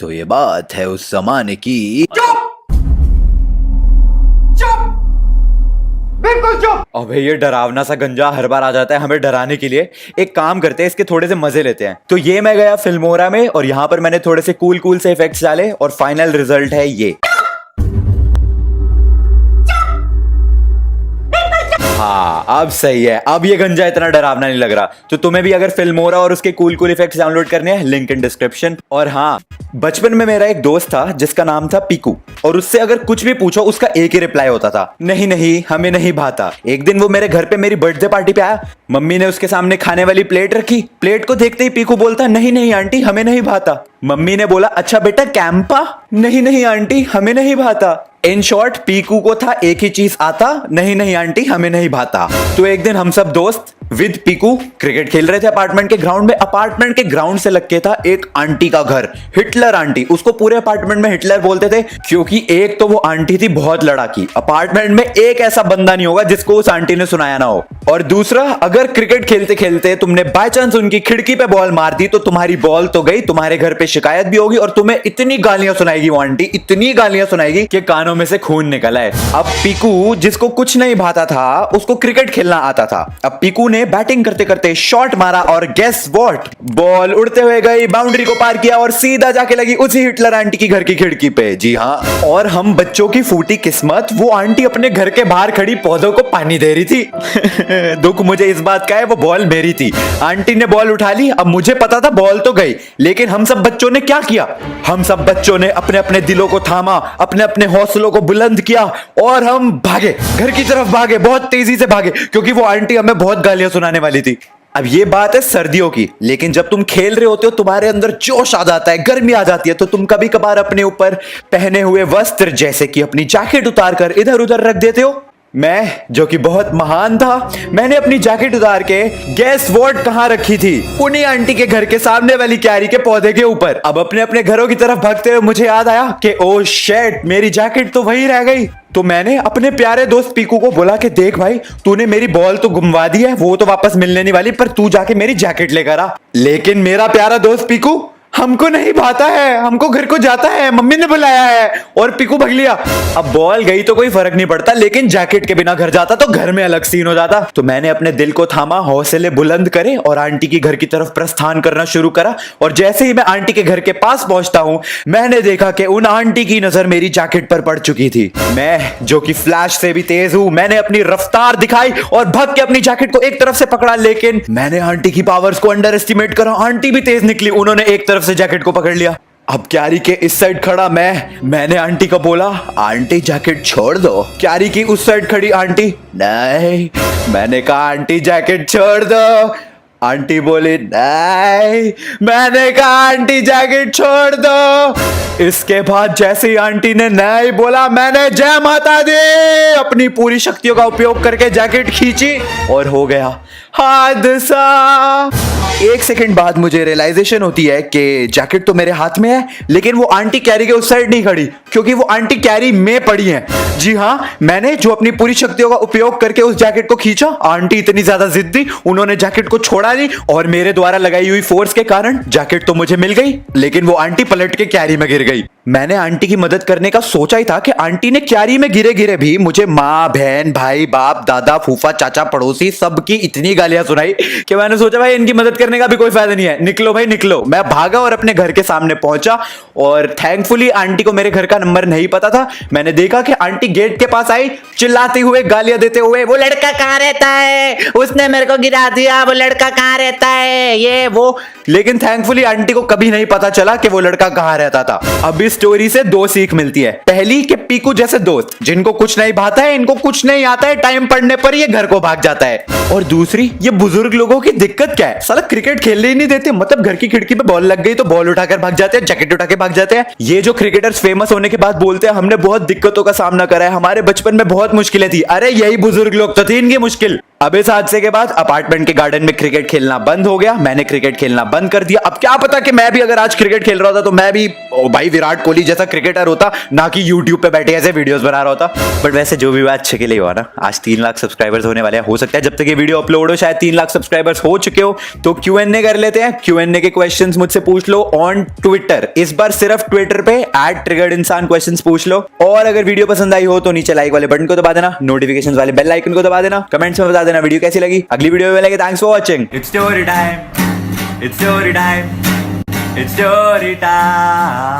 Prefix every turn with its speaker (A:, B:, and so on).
A: तो ये बात है उस जमाने की।
B: बिल्कुल चुप।
A: अबे ये डरावना सा गंजा हर बार आ जाता है हमें डराने के लिए। एक काम करते हैं, इसके थोड़े से मजे लेते हैं। तो ये मैं गया फिल्मोरा में और यहाँ पर मैंने थोड़े से कूल कूल से इफेक्ट्स डाले और फाइनल रिजल्ट है ये। हाँ अब सही है, अब ये गंजा इतना डरावना नहीं लग रहा। तो तुम्हें भी अगर फिल्मोरा और उसके कूल कूल इफेक्ट्स डाउनलोड करने हैं, लिंक इन डिस्क्रिप्शन। और हाँ, बचपन में मेरा एक दोस्त था जिसका नाम था पीकू, और उससे अगर कुछ भी पूछो उसका एक ही रिप्लाई होता था, नहीं नहीं हमें नहीं भाता। एक दिन वो मेरे घर पे मेरी बर्थडे पार्टी पे आया, मम्मी ने उसके सामने खाने वाली प्लेट रखी। प्लेट को देखते ही पीकू बोलता, नहीं नहीं आंटी हमें नहीं भाता। मम्मी ने बोला, अच्छा बेटा कैंपा? नहीं नहीं आंटी हमें नहीं भाता। इन शॉर्ट पीकू को था एक ही चीज आता, नहीं नहीं आंटी हमें नहीं भाता। तो एक दिन हम सब दोस्त विद पीकू क्रिकेट खेल रहे थे अपार्टमेंट के ग्राउंड में। अपार्टमेंट के ग्राउंड से लग के था एक आंटी का घर, हिटलर आंटी। उसको पूरे अपार्टमेंट में हिटलर बोलते थे, क्योंकि एक तो वो आंटी थी बहुत लड़ाकी। अपार्टमेंट में एक ऐसा बंदा नहीं होगा जिसको उस आंटी ने सुनाया ना हो। और दूसरा, अगर क्रिकेट खेलते खेलते तुमने बाय चांस उनकी खिड़की पे बॉल मार दी तो तुम्हारी बॉल तो गई, तुम्हारे घर पे शिकायत भी होगी और तुम्हें इतनी गालियां सुनाएगी वो आंटी, इतनी गालियां सुनाएगी कि कानों में से खून निकल आए। अब पीकू जिसको कुछ नहीं भाता था, उसको क्रिकेट खेलना आता था। अब पीकू ने बैटिंग करते करते शॉट मारा और गेस व्हाट, बॉल उड़ते हुए गई, बाउंड्री को पार किया और सीधा जाके लगी उसी हिटलर आंटी की घर की खिड़की पे। जी हाँ, और हम बच्चों की फूटी किस्मत, वो आंटी अपने घर के बाहर खड़ी पौधों को पानी दे रही थी। दुख मुझे इस बात का है वो बॉल मेरी थी। आंटी ने बॉल उठा ली, अब मुझे पता था बॉल तो गई, लेकिन हम सब बच्चों ने क्या किया? हम सब बच्चों ने अपने अपने दिलों को थामा, अपने अपने हौसलों को बुलंद किया और हम भागे, घर की तरफ भागे, बहुत तेजी से भागे, क्योंकि वो आंटी हमें बहुत गालियां सुनाने वाली थी। अब ये बात है सर्दियों की, लेकिन जब तुम खेल रहे होते हो तुम्हारे अंदर जोश आ जाता है, गर्मी आ जाती है, तो तुम कभी कभार अपने ऊपर पहने हुए वस्त्र जैसे कि अपनी जैकेट उतार कर इधर उधर रख देते हो। मैं जो कि बहुत महान था, मैंने अपनी जैकेट उतार के गैस वॉट कहां रखी थी? उन्हीं आंटी के घर के सामने वाली क्यारी के पौधे के ऊपर। अब अपने अपने घरों की तरफ भागते हुए मुझे याद आया कि ओ शेट, मेरी जैकेट तो वहीं रह गई। तो मैंने अपने प्यारे दोस्त पीकू को बोला कि देख भाई, तूने मेरी बॉल तो गुमवा दी है, वो तो वापस मिलने नहीं वाली, पर तू जाके मेरी जैकेट लेकर आ। लेकिन मेरा प्यारा दोस्त पीकू, हमको नहीं भाता है, हमको घर को जाता है, मम्मी ने बुलाया है, और पीकू भग लिया। अब बॉल गई तो कोई फर्क नहीं पड़ता, लेकिन जैकेट के बिना घर जाता तो घर में अलग सीन हो जाता। तो मैंने अपने दिल को थामा, हौसले बुलंद करे और आंटी की घर की तरफ प्रस्थान करना शुरू करा। और जैसे ही मैं आंटी के घर के पास पहुंचता हूं, मैंने देखा कि उन आंटी की नजर मेरी जैकेट पर पड़ चुकी थी। मैं जो कि फ्लैश से भी तेज हूं, मैंने अपनी रफ्तार दिखाई और भाग के अपनी जैकेट को एक तरफ से पकड़ा, लेकिन मैंने आंटी की पावर्स को अंडर एस्टिमेट करा। आंटी भी तेज निकली, उन्होंने एक तरफ से जैकेट को पकड़ लिया। अब क्यारी के इस साइड खड़ा मैंने आंटी को बोला, आंटी जैकेट छोड़ दो। क्यारी की उस साइड खड़ी आंटी, नहीं। मैंने कहा आंटी जैकेट छोड़ दो। आंटी बोली नहीं। मैंने कहा आंटी जैकेट छोड़ दो। इसके बाद जैसे ही आंटी ने नहीं बोला, मैंने जय माता दी अपनी पूरी शक्तियों का उपयोग करके जैकेट खींची और हो गया हादसा। एक सेकंड बाद मुझे रियलाइजेशन होती है कि जैकेट तो मेरे हाथ में है, लेकिन वो आंटी कैरी के उस साइड नहीं खड़ी, क्योंकि वो आंटी कैरी में पड़ी है। जी हाँ, मैंने जो अपनी पूरी शक्तियों का उपयोग करके उस जैकेट को खींचा, आंटी इतनी ज्यादा जिद्दी, उन्होंने जैकेट को छोड़ा नहीं और मेरे द्वारा लगाई हुई फोर्स के कारण जैकेट तो मुझे मिल गई, लेकिन वो आंटी पलट के कैरी में गिर गई। मैंने आंटी की मदद करने का सोचा ही था कि आंटी ने क्यारी में गिरे गिरे भी मुझे माँ, बहन, भाई, बाप, दादा, फूफा, चाचा, पड़ोसी सबकी इतनी गालियां सुनाई कि मैंने सोचा भाई इनकी मदद करने का भी कोई फायदा नहीं है, निकलो भाई निकलो। मैं भागा और अपने घर के सामने पहुंचा और थैंकफुली आंटी को मेरे घर का नंबर नहीं पता था। मैंने देखा कि आंटी गेट के पास आई, चिल्लाते हुए, गालियां देते हुए, वो लड़का कहां रहता है, उसने मेरे को गिरा दिया, वो लड़का कहां रहता है, ये वो। लेकिन थैंकफुली आंटी को कभी नहीं पता चला कि वो लड़का कहां रहता था। अब इस स्टोरी से दो सीख मिलती है। पहली कि पीकू जैसे दोस्त जिनको कुछ नहीं भाता है, इनको कुछ नहीं आता है, टाइम पड़ने पर ये घर को भाग जाता है। और दूसरी, ये बुजुर्ग लोगों की दिक्कत क्या है, साला क्रिकेट खेलने ही नहीं देते। मतलब घर की खिड़की पे बॉल लग गई तो बॉल उठाकर भाग जाते हैं, जैकेट उठा के भाग जाते हैं। ये जो क्रिकेटर्स फेमस होने के बाद बोलते हैं हमने बहुत दिक्कतों का सामना करा है, हमारे बचपन में बहुत मुश्किलें थी। अरे यही बुजुर्ग लोग तो थे इनकी मुश्किल। अब इस हादसे के बाद अपार्टमेंट के गार्डन में क्रिकेट खेलना बंद हो गया, मैंने क्रिकेट खेलना बंद कर दिया। अब क्या पता कि मैं भी अगर आज क्रिकेट खेल रहा होता तो मैं भी भाई विराट कोहली जैसा क्रिकेटर होता, ना कि यूट्यूब पे बैठे ऐसे वीडियोस बना रहा होता। बट वैसे जो भी बात अच्छे के लिए हुआ ना, आज 3 लाख सब्सक्राइबर्स होने वाले हैं। हो सकता है जब तक ये वीडियो अपलोड हो शायद 3 लाख सब्सक्राइबर्स हो चुके हो। तो Q&A कर लेते हैं। Q&A के क्वेश्चंस मुझसे पूछ लो ऑन ट्विटर। इस बार सिर्फ ट्विटर पे @triggeredinsan क्वेश्चंस पूछ लो। और अगर वीडियो पसंद आई हो तो नीचे लाइक वाले बटन को दबा देना, नोटिफिकेशंस वाले बेल आइकन को दबा देना, कमेंट्स में बता देना वीडियो कैसी लगी। अगली वीडियो में मिलेंगे। Thanks for watching. It's story time, it's story time, it's story time.